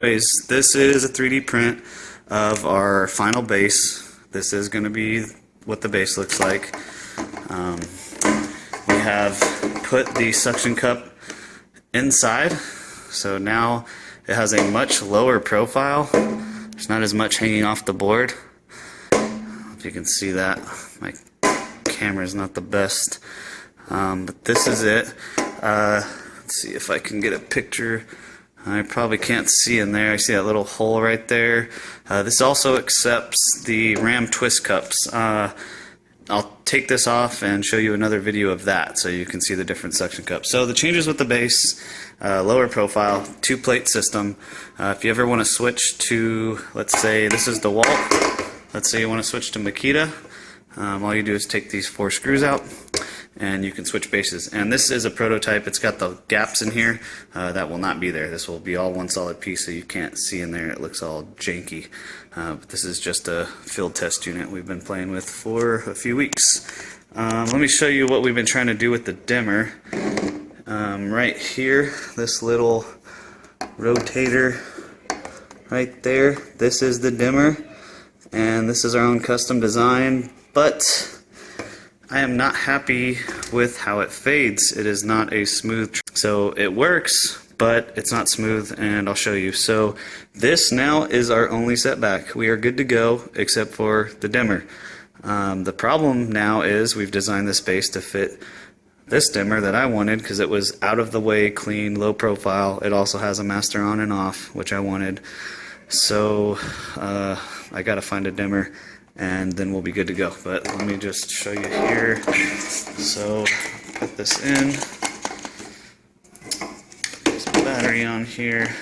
Anyways, this is a 3D print of our final base. This is going to be what the base looks like. We have put the suction cup inside, so now it has a much lower profile. There's not as much hanging off the board. If you can see that, my camera is not the best, but this is it. Let's see if I can get a picture. I probably can't see in there. I see that little hole right there. This also accepts the ram twist cups. I'll take this off and show you another video of that so you can see the different suction cups. So the changes with the base, lower profile, 2-plate system. If you ever want to switch to, let's say this is Dewalt, let's say you want to switch to Makita, all you do is take these 4 screws out and you can switch bases. And this is a prototype. It's got the gaps in here. That will not be there. This will be all one solid piece, so you can't see in there. It looks all janky. But this is just a field test unit we've been playing with for a few weeks. Let me show you what we've been trying to do with the dimmer. Right here, this little rotator right there, this is the dimmer. And this is our own custom design, but I am not happy with how it fades. It is not a smooth, so it works, but it's not smooth, and I'll show you. So this now is our only setback. We are good to go except for the dimmer. The problem now is we've designed this base to fit this dimmer that I wanted because it was out of the way, clean, low profile. It also has a master on and off, which I wanted. So I gotta find a dimmer and then we'll be good to go. But let me just show you here. So put this in, put this battery on here,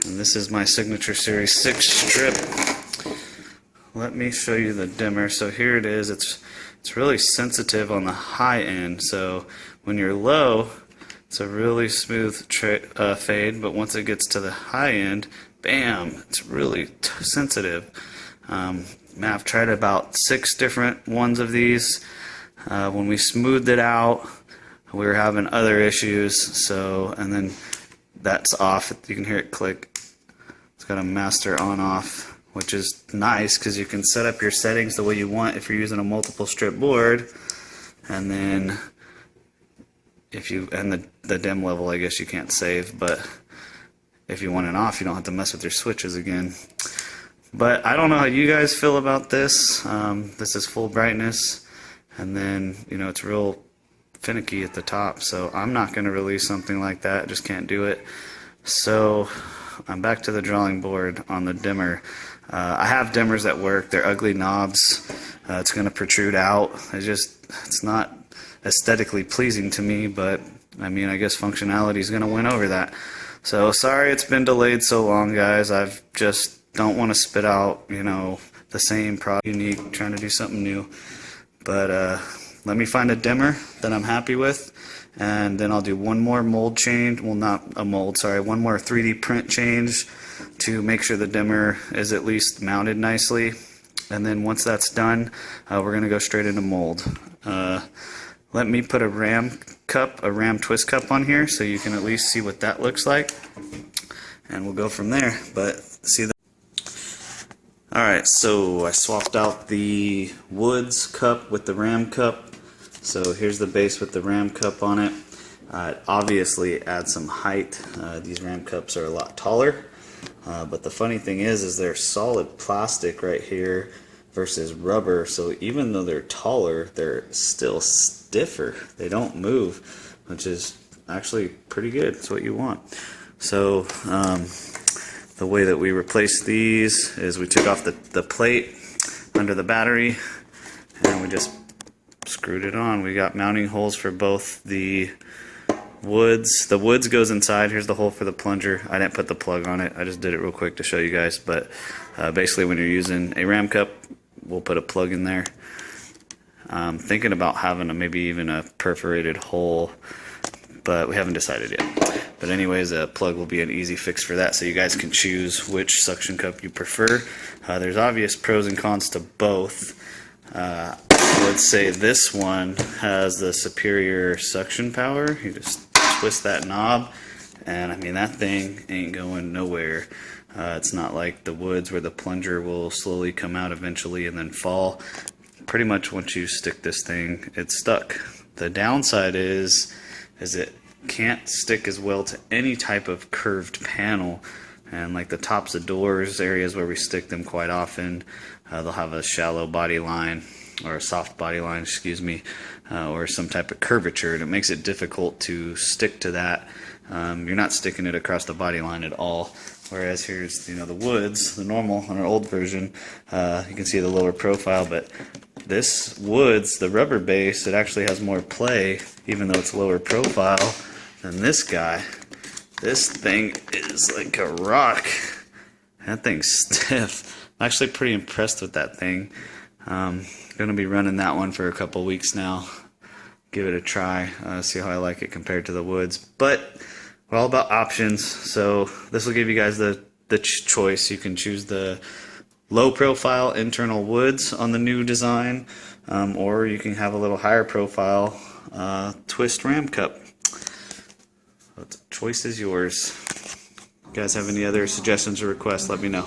and this is my Signature Series 6 strip. Let me show you the dimmer. So here it is. It's really sensitive on the high end, so when you're low it's a really smooth fade, but once it gets to the high end, bam, it's really sensitive. I've tried about 6 different ones of these. When we smoothed it out, we were having other issues. So, and then that's off. You can hear it click. It's got a master on/off, which is nice because you can set up your settings the way you want if you're using a multiple strip board. And then if you, and the dim level, I guess you can't save, but if you want it off, you don't have to mess with your switches again. But I don't know how you guys feel about this. This is full brightness, and then, you know, it's real finicky at the top, so I'm not going to release something like that. I just can't do it. So I'm back to the drawing board on the dimmer. I have dimmers that work. They're ugly knobs. It's going to protrude out. It's not aesthetically pleasing to me, but I mean, I guess functionality is going to win over that. So sorry it's been delayed so long, guys. I've just don't want to spit out, you know, the same product, unique, trying to do something new. But let me find a dimmer that I'm happy with, and then I'll do one more mold change. Well, not a mold, sorry, one more 3D print change to make sure the dimmer is at least mounted nicely. And then once that's done, we're going to go straight into mold. Let me put a ram twist cup on here so you can at least see what that looks like, and we'll go from there. But see the Alright, so I swapped out the Woods cup with the ram cup. So here's the base with the ram cup on it. It obviously adds some height. These ram cups are a lot taller, but the funny thing is they're solid plastic right here versus rubber, so even though they're taller, they're still stiffer. They don't move, which is actually pretty good. It's what you want. So the way that we replaced these is we took off the plate under the battery and we just screwed it on. We got mounting holes for both the Woods. The Woods goes inside. Here's the hole for the plunger. I didn't put the plug on it. I just did it real quick to show you guys. But basically when you're using a ram cup, we'll put a plug in there. I'm thinking about having maybe even a perforated hole, but we haven't decided yet. But anyways, a plug will be an easy fix for that, so you guys can choose which suction cup you prefer. There's obvious pros and cons to both. Let's say this one has the superior suction power. You just twist that knob and I mean that thing ain't going nowhere. It's not like the woods where the plunger will slowly come out eventually and then fall. Pretty much once you stick this thing, it's stuck. The downside is it can't stick as well to any type of curved panel, and like the tops of doors, areas where we stick them quite often, they'll have a shallow body line, or a soft body line, excuse me, or some type of curvature, and it makes it difficult to stick to that. You're not sticking it across the body line at all. Whereas here's, the woods, the normal on our old version, you can see the lower profile, but this woods, the rubber base, it actually has more play, even though it's lower profile, than this guy. This thing is like a rock. That thing's stiff. I'm actually pretty impressed with that thing. Gonna be running that one for a couple weeks now. Give it a try, see how I like it compared to the woods. But we're all about options, so this will give you guys the choice. You can choose the low profile internal woods on the new design, or you can have a little higher profile twist ram cup. So the choice is yours. If you guys have any other suggestions or requests, let me know.